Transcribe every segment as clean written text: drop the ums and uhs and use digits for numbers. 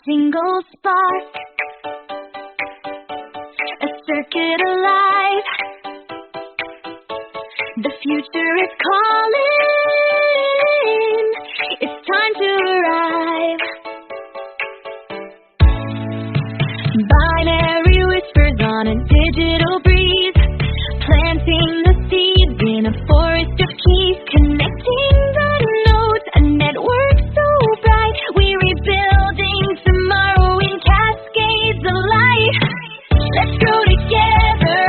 single spark, a circuit alive. The future is calling. It's time to arrive. Binary whispers on a digital breeze, planting the seeds in a forest of keys, connecting the nodes, a network so bright. We're rebuilding tomorrow in cascades of light. Let's grow together,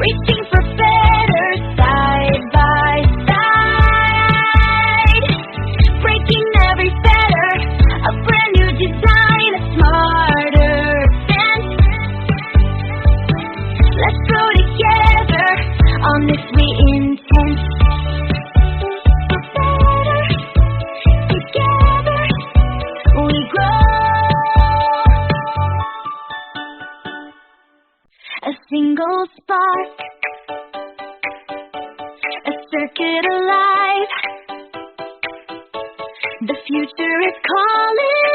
reaching for better, side by side, breaking every fetter, a brand new design, a smarter fence. Let's grow together on this we intend. Together we grow. A single spark, a circuit alive. The future is calling.